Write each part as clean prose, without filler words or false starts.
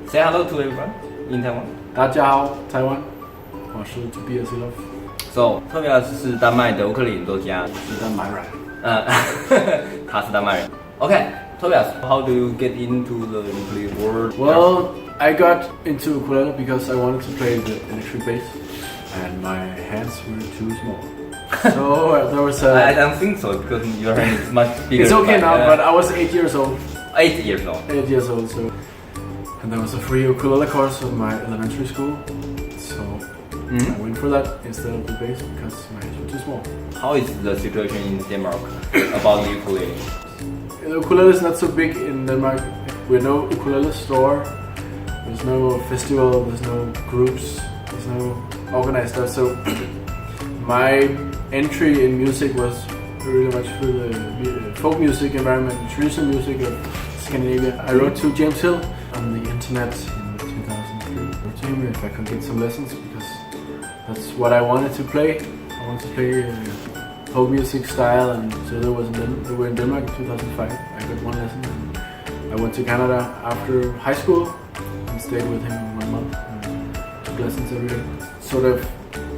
Say hello to everyone in Taiwan. 大家好，台湾，我是 Tobias Elof. So Tobias 是丹麦的乌克丽丽演奏家，是丹麦人。他是丹麦人。Okay, Tobias, how do you get into the ukulele world? Well, I got into ukulele because I wanted to play the electric bass, and my hands were too small. So there was I don't think so because your hand is much bigger. It's okay now, but I was 8 years old. 8 years old. 8 years old, so. And there was a free ukulele course in my elementary school, so I went for that instead of the bass because my hands were too small. How is the situation in Denmark about the ukulele? The ukulele is not so big in Denmark. We're no ukulele store. There's no festival. There's no groups. There's no organized stuff. So my entry in music was really much through the folk music environment, traditional music of Scandinavia. I wrote to James Hill on the internet in 2003. I wrote to him if I could get some lessons because that's what I wanted to play. I wanted to play folk music style, and so they were in Denmark in 2005. I got one lesson. And I went to Canada after high school and stayed with him 1 month and took lessons every day. Sort of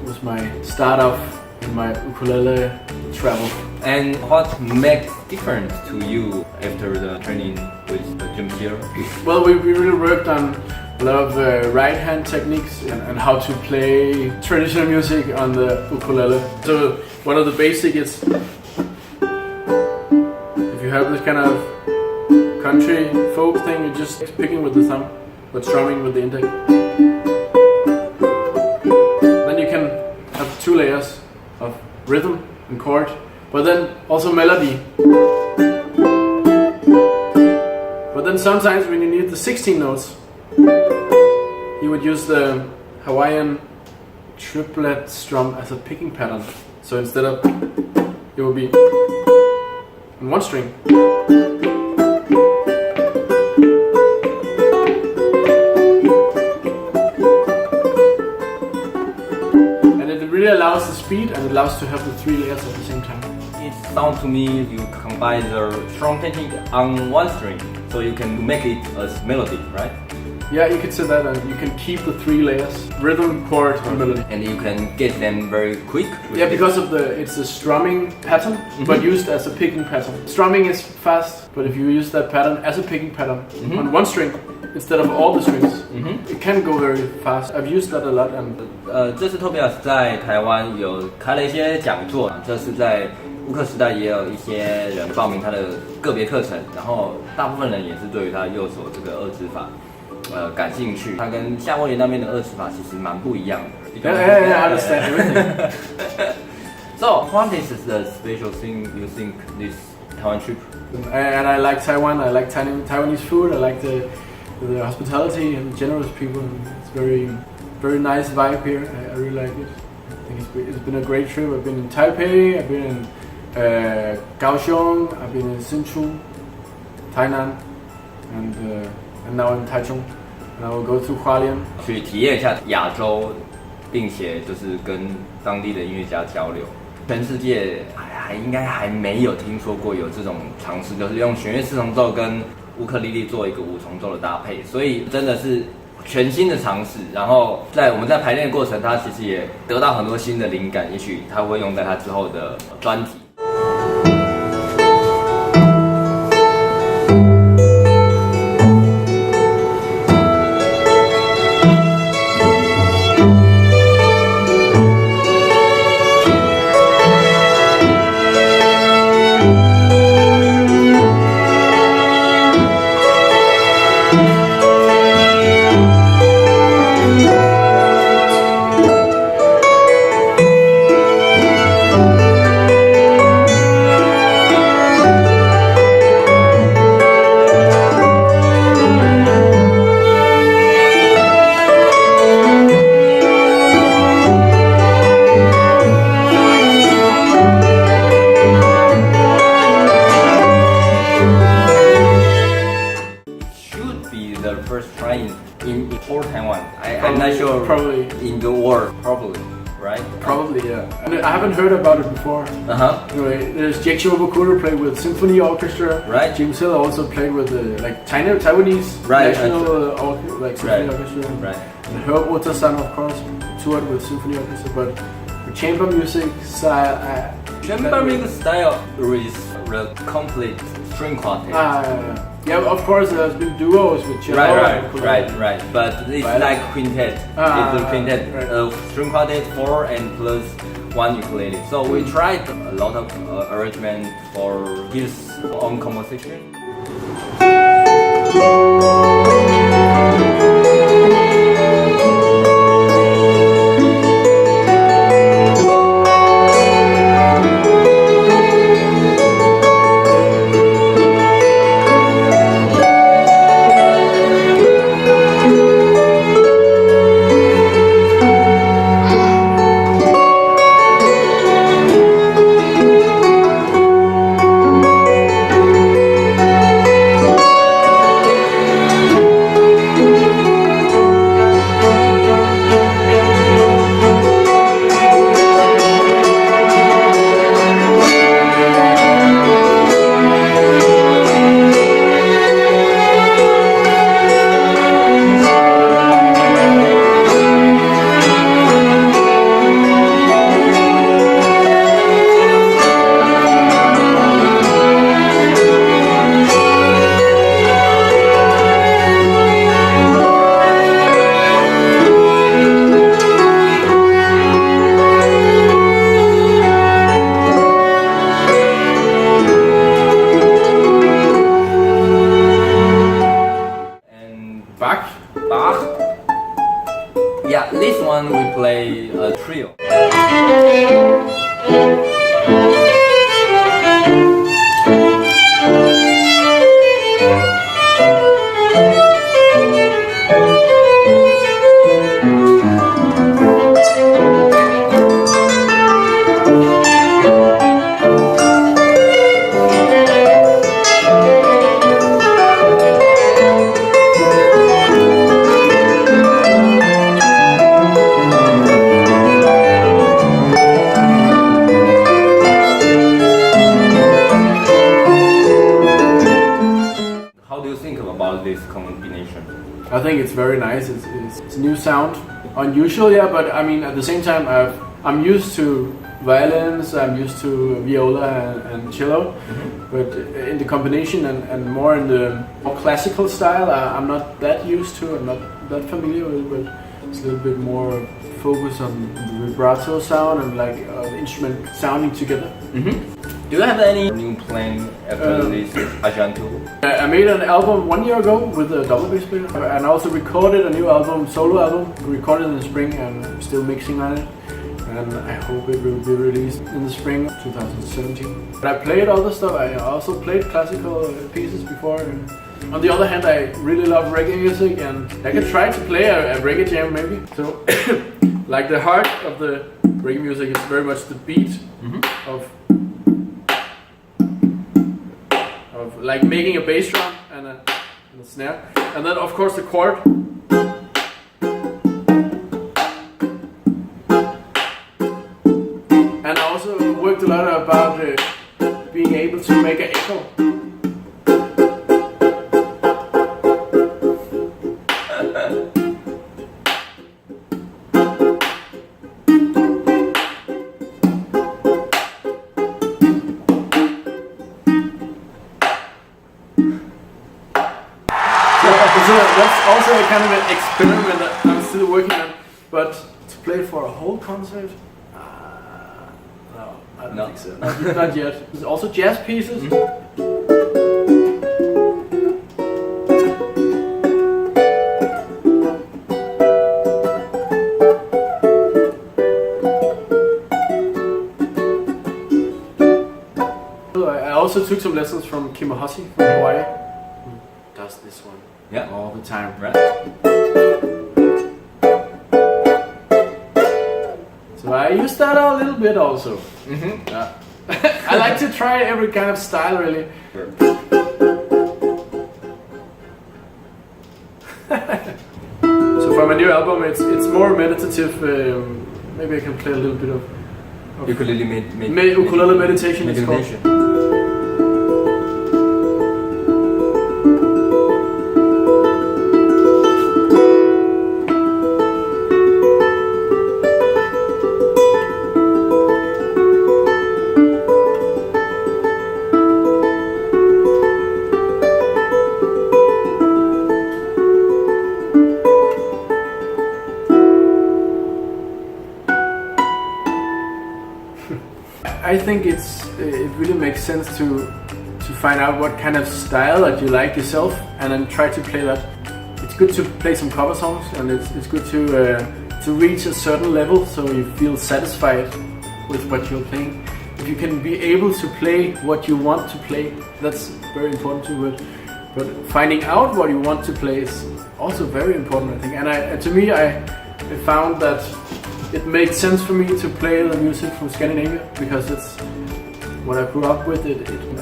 was my start off in my ukulele travel. And what makes different to you after the training with James Hill? Well, we really worked on a lot of right hand techniques and how to play traditional music on the ukulele. So one of the basic is if you have this kind of country folk thing, you're just picking with the thumb but strumming with the index. Then you can have 2 layers of rhythm and chord, but then also melody. But then sometimes when you need the 16 notes, you would use the Hawaiian triplet strum as a picking pattern. So instead of, it would be on 1 string. And it really allows the speed and it allows to have the 3 layers at the same time. It sounds to me you combine the strum technique on 1 string, so you can make it as melody, right? Yeah, you could say that, and you can keep the 3 layers: rhythm, chord, and melody. And you can get them very quick. Yeah, because of it's a strumming pattern, but used as a picking pattern. Strumming is fast, but if you use that pattern as a picking pattern on 1 string instead of all the strings, it can go very fast. I've used that a lot. And 这次 Tobias 在台湾有开了一些讲座，这是在乌克时代也有一些人报名他的个别课程，然后大部分人也是对于他右手这个2指法感兴趣。他跟夏威夷那边的2指法其实蛮不一样的。Yeah, I understand everything. So, what is the special thing you think this Taiwan trip? And I like Taiwan. I like Taiwanese food. I like the hospitality and the generous people. It's very nice vibe here. I really like it. I think it's been a great trip. I've been in Taipei. I've been in Kaohsiung. I've been in Hsinchu, Tainan, and now in Taichung. And I will go to Hualien. 去体验一下亚洲，并且就是跟当地的音乐家交流。全世界应该还没有听说过有这种尝试，就是用弦乐4重奏跟乌克丽丽做一个5重奏的搭配，所以真的是全新的尝试。然后我们在排练的过程，他其实也得到很多新的灵感，也许他会用在他之后的专题。in all Taiwan. I'm not sure. Probably in the world, probably. right? Probably, yeah. And I haven't heard about it before. Anyway, there's Jake Shimabukuro played with symphony orchestra. Right. James Hill also played with like Taiwanese national like symphony orchestra. Right. And Herb Utterson, of course, toured with symphony orchestra. But the chamber music style, chamber music style is a complete string quartet. Yeah, of course, there's been duos with cello. Right. But it's like quintet. It's a quintet, right. String quartet 4 and plus 1 ukulele. So we tried a lot of arrangement for his own composition. Yeah, this one we play a trio. This combination? I think it's very nice. It's a new sound, unusual, yeah. But I mean, at the same time, I'm used to violins. I'm used to viola and cello. But in the combination and more in the more classical style, I'm not that used to. I'm not that familiar with. But it's a little bit more focus on the vibrato sound and like the instrument sounding together. Do you have any new plan after this Asian tour? I made an album 1 year ago with a double bass player, and I also recorded a new album, solo album, recorded in the spring, and I'm still mixing on it. And I hope it will be released in the spring of 2017. But I played other stuff. I also played classical pieces before. On the other hand, I really love reggae music, and I can try to play a reggae jam maybe. So, like the heart of the reggae music is very much the beat of like making a bass drum and a snare, and then of course the chord. And I also worked a lot about being able to make an echo. So that's also a kind of an experiment that I'm still working on, but to play for a whole concert, no, I don't think so. Not yet. There's also jazz pieces. I also took some lessons from Kimahasi from Hawaii, who does this one. Yeah, all the time. Right. So I use that a little bit also. Yeah. I like to try every kind of style, really. Sure. So for my new album, it's more meditative maybe I can play a little bit of Ukulele ukulele meditation. It's called. I think it really makes sense to find out what kind of style that you like yourself and then try to play that. It's good to play some cover songs, and it's good to reach a certain level so you feel satisfied with what you're playing. If you can be able to play what you want to play, that's very important too. But finding out what you want to play is also very important, I think. And to me, I found that it made sense for me to play the music from Scandinavia because it's what I grew up with.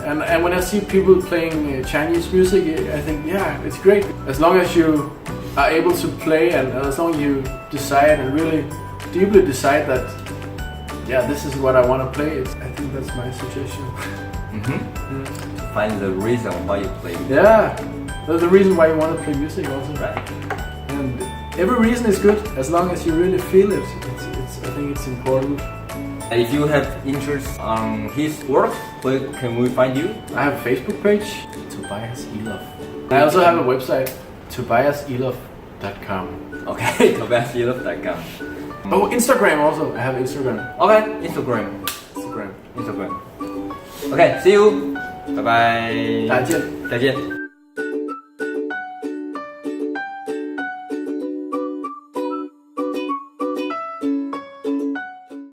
And when I see people playing Chinese music, I think, yeah, it's great. As long as you are able to play and as long as you decide and really deeply decide that, yeah, this is what I want to play, I think that's my suggestion. Find the reason why you play. Yeah, that's the reason why you want to play music also. Right. And every reason is good as long as you really feel it. I think it's important. If you have interest on his work, where can we find you? I have a Facebook page, Tobias Elof. I also have a website, tobiaselof.com. Okay, tobiaselof.com. Oh, Instagram also. I have Instagram. Okay, Instagram. Okay, see you. Bye bye. 再见。再见。